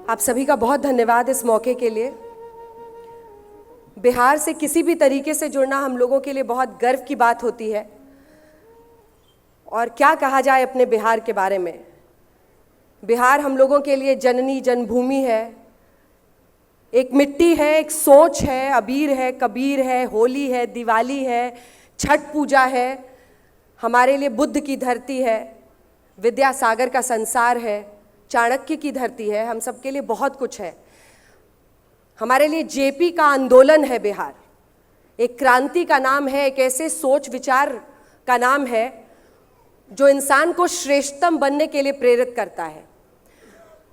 आप सभी का बहुत धन्यवाद इस मौके के लिए। बिहार से किसी भी तरीके से जुड़ना हम लोगों के लिए बहुत गर्व की बात होती है। और क्या कहा जाए अपने बिहार के बारे में। बिहार हम लोगों के लिए जननी जन्मभूमि है, एक मिट्टी है, एक सोच है, अबीर है, कबीर है, होली है, दिवाली है, छठ पूजा है, हमारे लिए बुद्ध की धरती है, विद्यासागर का संसार है, चाणक्य की धरती है, हम सबके लिए बहुत कुछ है। हमारे लिए जेपी का आंदोलन है बिहार, एक क्रांति का नाम है, एक ऐसे सोच विचार का नाम है जो इंसान को श्रेष्ठतम बनने के लिए प्रेरित करता है।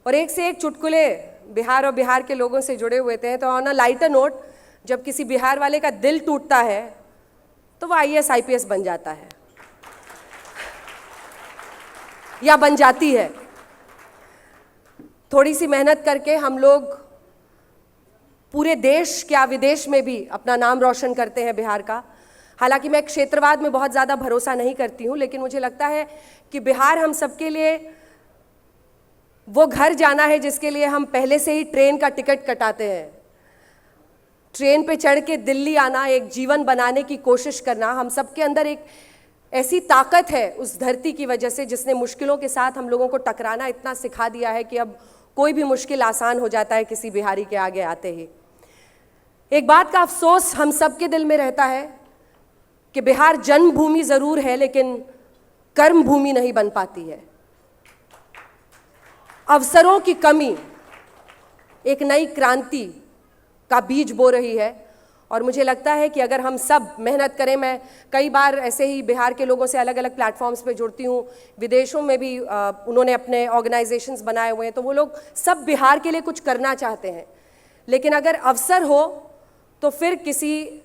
और एक से एक चुटकुले बिहार और बिहार के लोगों से जुड़े हुए थे। तो ऑन अ लाइटर नोट, जब किसी बिहार वाले का दिल टूटता है तो वो IAS IPS बन जाता है या बन जाती है। थोड़ी सी मेहनत करके हम लोग पूरे देश क्या विदेश में भी अपना नाम रोशन करते हैं बिहार का। हालांकि मैं क्षेत्रवाद में बहुत ज़्यादा भरोसा नहीं करती हूँ, लेकिन मुझे लगता है कि बिहार हम सबके लिए वो घर जाना है जिसके लिए हम पहले से ही ट्रेन का टिकट कटाते हैं। ट्रेन पे चढ़ के दिल्ली आना, एक जीवन बनाने की कोशिश करना, हम सबके अंदर एक ऐसी ताकत है उस धरती की वजह से जिसने मुश्किलों के साथ हम लोगों को टकराना इतना सिखा दिया है कि अब कोई भी मुश्किल आसान हो जाता है किसी बिहारी के आगे आते ही। एक बात का अफसोस हम सबके दिल में रहता है कि बिहार जन्मभूमि जरूर है लेकिन कर्म भूमि नहीं बन पाती है। अवसरों की कमी एक नई क्रांति का बीज बो रही है और मुझे लगता है कि अगर हम सब मेहनत करें, मैं कई बार ऐसे ही बिहार के लोगों से अलग अलग प्लेटफॉर्म्स पे जुड़ती हूँ, विदेशों में भी उन्होंने अपने ऑर्गेनाइजेशंस बनाए हुए हैं, तो वो लोग सब बिहार के लिए कुछ करना चाहते हैं। लेकिन अगर अवसर हो तो फिर किसी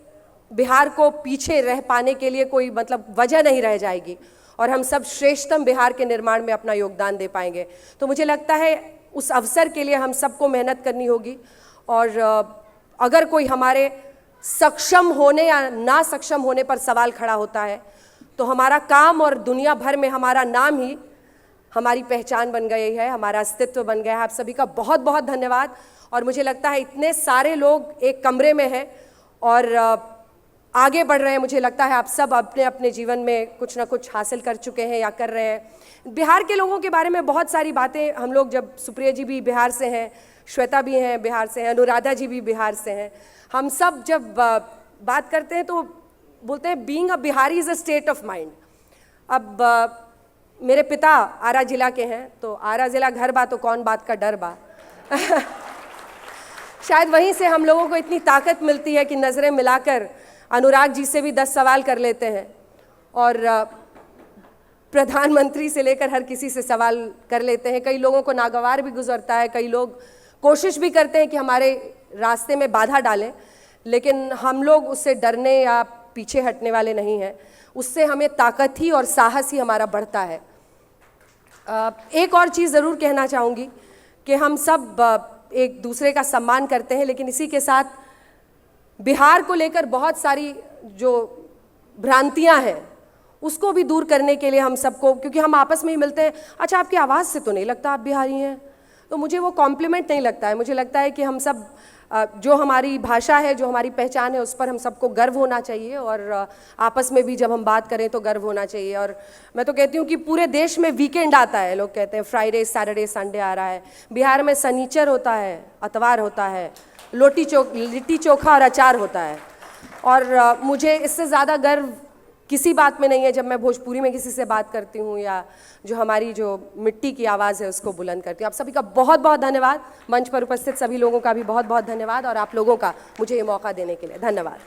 बिहार को पीछे रह पाने के लिए कोई वजह नहीं रह जाएगी और हम सब श्रेष्ठतम बिहार के निर्माण में अपना योगदान दे पाएंगे। तो मुझे लगता है उस अवसर के लिए हम सबको मेहनत करनी होगी। और अगर कोई हमारे सक्षम होने या ना सक्षम होने पर सवाल खड़ा होता है तो हमारा काम और दुनिया भर में हमारा नाम ही हमारी पहचान बन गई है, हमारा अस्तित्व बन गया है। आप सभी का बहुत बहुत धन्यवाद। और मुझे लगता है इतने सारे लोग एक कमरे में हैं और आगे बढ़ रहे हैं। मुझे लगता है आप सब अपने अपने जीवन में कुछ ना कुछ हासिल कर चुके हैं या कर रहे हैं। बिहार के लोगों के बारे में बहुत सारी बातें हम लोग, जब सुप्रिया जी भी बिहार से हैं, श्वेता भी हैं बिहार से हैं, अनुराधा जी भी बिहार से हैं, हम सब जब बात करते हैं तो बोलते हैं being a Bihari is a state of mind. अब मेरे पिता आरा जिला के हैं, तो आरा जिला घर बा तो कौन बात का डर बा शायद वहीं से हम लोगों को इतनी ताकत मिलती है कि नज़रें मिलाकर अनुराग जी से भी 10 सवाल कर लेते हैं और प्रधानमंत्री से लेकर हर किसी से सवाल कर लेते हैं। कई लोगों को नागवार भी गुजरता है, कई लोग कोशिश भी करते हैं कि हमारे रास्ते में बाधा डालें, लेकिन हम लोग उससे डरने या पीछे हटने वाले नहीं हैं। उससे हमें ताकत ही और साहस ही हमारा बढ़ता है। एक और चीज़ ज़रूर कहना चाहूँगी कि हम सब एक दूसरे का सम्मान करते हैं, लेकिन इसी के साथ बिहार को लेकर बहुत सारी जो भ्रांतियां हैं उसको भी दूर करने के लिए हम सबको, क्योंकि हम आपस में ही मिलते हैं, अच्छा आपकी आवाज़ से तो नहीं लगता आप बिहारी हैं, तो मुझे वो कॉम्प्लीमेंट नहीं लगता है। मुझे लगता है कि हम सब जो हमारी भाषा है, जो हमारी पहचान है, उस पर हम सबको गर्व होना चाहिए और आपस में भी जब हम बात करें तो गर्व होना चाहिए। और मैं तो कहती हूँ कि पूरे देश में वीकेंड आता है, लोग कहते हैं फ्राइडे सैटरडे संडे आ रहा है, बिहार में शनिचर होता है, अतवार होता है, लिट्टी चोखा और अचार होता है। और मुझे इससे ज़्यादा गर्व किसी बात में नहीं है जब मैं भोजपुरी में किसी से बात करती हूँ या जो हमारी जो मिट्टी की आवाज़ है उसको बुलंद करती हूँ। आप सभी का बहुत बहुत धन्यवाद। मंच पर उपस्थित सभी लोगों का भी बहुत बहुत धन्यवाद और आप लोगों का मुझे ये मौका देने के लिए धन्यवाद।